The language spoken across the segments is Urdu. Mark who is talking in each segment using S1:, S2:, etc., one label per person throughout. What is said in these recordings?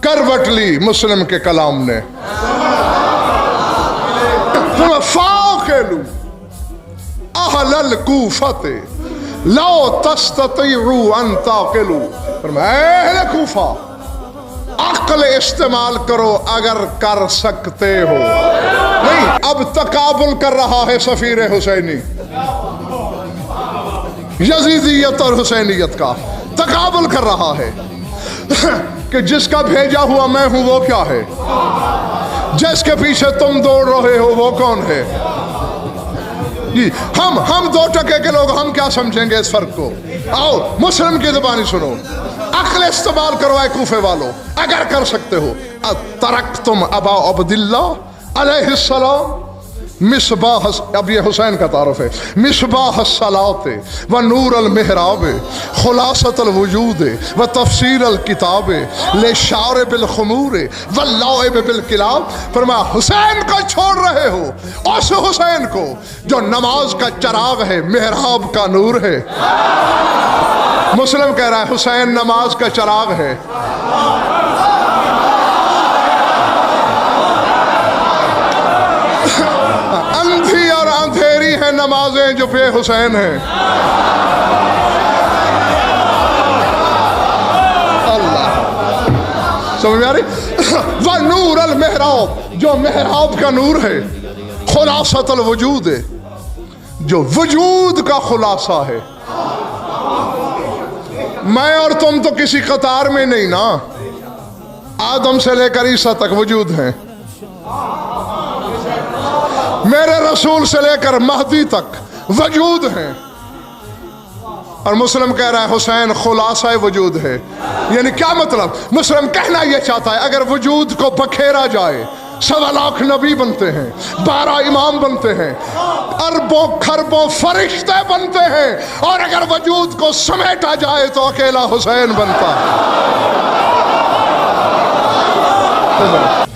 S1: کروٹ لی مسلم کے کلام نے. فاقلو اہل الکوفۃ لو تستطیعوا ان تعقلوا. فرمایا اہل کوفہ عقل استعمال کرو اگر کر سکتے ہو. نہیں، اب تقابل کر رہا ہے سفیر حسینی، یزیدیت اور حسینیت کا تقابل کر رہا ہے کہ جس کا بھیجا ہوا میں ہوں وہ کیا ہے، جس کے پیچھے تم دوڑ رہے ہو وہ کون ہے. جی ہم 2 ٹکے کے لوگ ہم کیا سمجھیں گے اس فرق کو. آؤ مسلم کی زبانی سنو، عقل استعمال کرو اے کوفے والو اگر کر سکتے ہو. ترکتم ابا عبداللہ علیہ السلام مصباح، اب یہ حسین کا تعارف ہے، مصباح الصلاۃ و نور المحراب خلاصۃ الوجود و تفسیر الکتاب لشارب الخمور واللعب بالکلاب. فرمایا حسین کو چھوڑ رہے ہو، اس حسین کو جو نماز کا چراغ ہے، محراب کا نور ہے. مسلم کہہ رہا ہے حسین نماز کا چراغ ہے. اندھی اور اندھیری ہیں نمازیں جو بے حسین ہیں. اللہ سمجھ میں آ رہی. وہ نور المحراب، جو محراب کا نور ہے، خلاصۃ الوجود ہے، جو وجود کا خلاصہ ہے. میں اور تم تو کسی قطار میں نہیں نا، آدم سے لے کر عیسیٰ تک وجود ہیں، میرے رسول سے لے کر مہدی تک وجود ہیں. اور مسلم کہہ رہا ہے حسین خلاصہ وجود ہے. یعنی کیا مطلب؟ مسلم کہنا یہ چاہتا ہے اگر وجود کو بکھیرا جائے 1.25 لاکھ نبی بنتے ہیں، 12 امام بنتے ہیں، اربوں خربوں فرشتے بنتے ہیں، اور اگر وجود کو سمیٹا جائے تو اکیلا حسین بنتا ہے.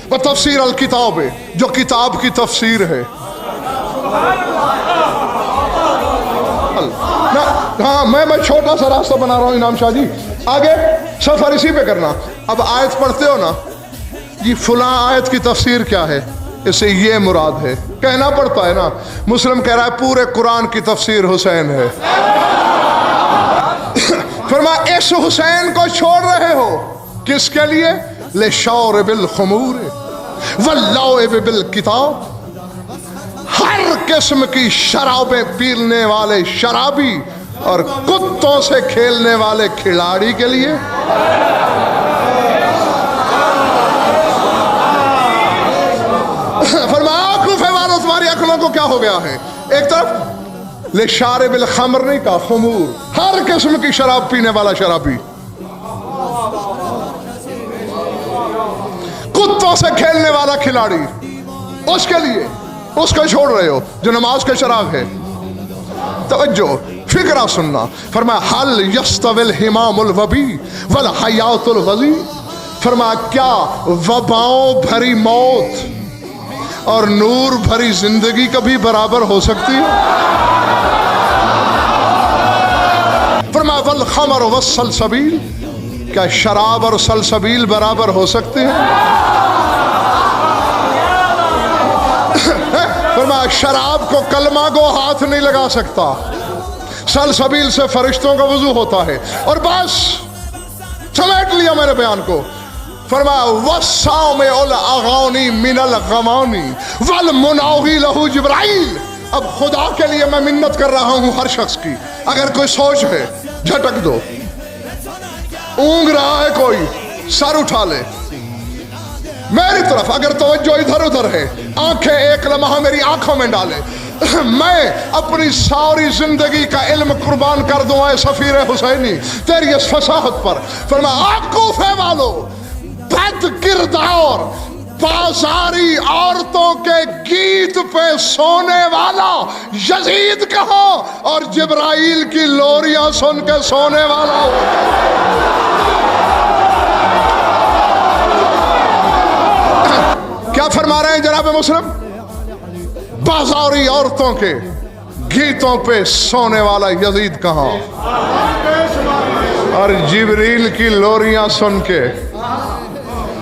S1: وہ تفسیر الکتاب ہے، جو کتاب کی تفسیر ہے. ہاں میں چھوٹا سا راستہ بنا رہا ہوں انعام شاہ جی، آگے سفر اسی پہ کرنا. اب آیت پڑھتے ہو نا جی، فلاں آیت کی تفسیر کیا ہے، اس سے یہ مراد ہے، کہنا پڑتا ہے نا. مسلم کہہ رہا ہے پورے قرآن کی تفسیر حسین ہے. فرمایا اس حسین کو چھوڑ رہے ہو کس کے لیے؟ لشارب الخمور واللعب بالکتاب، ہر قسم کی شرابیں پینے والے شرابی اور کتوں سے کھیلنے والے کھلاڑی کے لیے. فرمایا کوفے والوں تمہاری عقلوں کو کیا ہو گیا ہے. ایک طرف لشارب الخمر نہیں کہا، خمور، ہر قسم کی شراب پینے والا شرابی، کتوں سے کھیلنے والا کھلاڑی، اس کے لیے اس کو چھوڑ رہے ہو جو نماز کا چراغ ہے. توجہ فکرہ سننا. فرمایا حل یستوی الحمام الوبی والحیات الغزی. فرمایا کیا وباؤں بھری موت اور نور بھری زندگی کبھی برابر ہو سکتی ہے؟ فرمایا والخمر والسلسبیل، کیا شراب اور سلسبیل برابر ہو سکتے ہیں؟ فرمایا شراب کو کلمہ کو ہاتھ نہیں لگا سکتا، سلسبیل سے فرشتوں کا وضو ہوتا ہے. اور بس سمیٹ لیا میرے بیان کو. فرمایا والسامع الاغانی من الغوانی والمناوی لہ جبرائیل. اب خدا کے لیے میں منت کر رہا ہوں ہر شخص کی، اگر کوئی سوچ ہے جھٹک دو، اونگ رہا ہے کوئی سر اٹھا لے میری طرف. اگر توجہ ادھر ادھر ہے، آنکھیں ایک لمحہ میری آنکھوں میں ڈالے. میں اپنی ساری زندگی کا علم قربان کر دوں اے سفیر حسینی تیری اس فصاحت پر. فرمایا کوفے والو، بد کردار بازاری عورتوں کے گیت پہ سونے والا یزید کہاں، اور جبرائیل کی لوریاں سن کے سونے والا. کیا فرما رہے ہیں جناب مسلم؟ بازاری عورتوں کے گیتوں پہ سونے والا یزید کہاں. اور جبریل کی لوریاں سن کے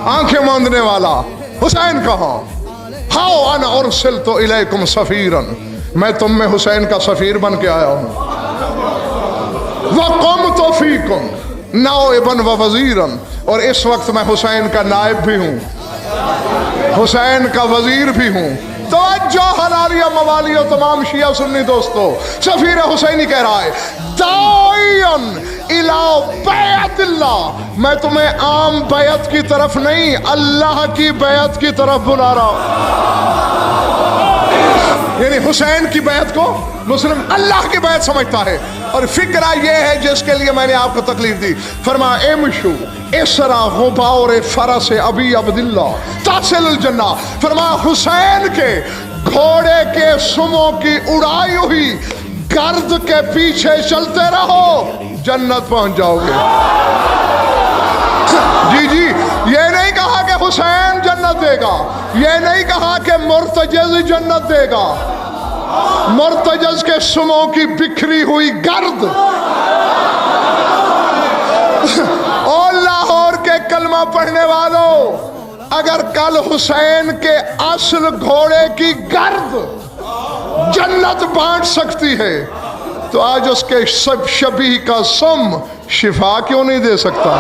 S1: آنکھیں موندنے والا حسین کہاں؟ ہاؤ انا ارسلت الیکم سفیرا، میں تم میں حسین کا سفیر بن کے آیا ہوں. وقمت فیکم نائبا ووزیرا، اور اس وقت میں حسین کا نائب بھی ہوں، حسین کا وزیر بھی ہوں. توجہ حلالیہ موالی و تمام شیعہ سنی دوستو، سفیر حسینی کہہ رہا ہے داعیاً الی بیعت اللہ، میں تمہیں عام بیعت کی طرف نہیں، اللہ کی بیعت کی طرف بلا رہا ہوں. یعنی حسین کی بیعت کو مسلم اللہ کی بیعت سمجھتا ہے. اور فکرہ یہ ہے جس کے لیے میں نے آپ کو تکلیف دی. فرمایا امشو اسرا غبار فرس ابی عبداللہ تصل الجنہ، فرمایا حسین کے گھوڑے کے سموں کی اڑائی ہوئی گرد کے پیچھے چلتے رہو، جنت پہنچ جاؤ گے. جی جی، یہ نہیں کہا کہ حسین جنت دے گا، یہ نہیں کہا کہ مرتجز جنت دے گا. مرتجز کے سموں کی بکھری ہوئی گرد. اور لاہور کے کلمہ پڑھنے والوں، اگر کل حسین کے اصل گھوڑے کی گرد جنت بانٹ سکتی ہے تو آج اس کے سب شبیہ کا سم شفا کیوں نہیں دے سکتا؟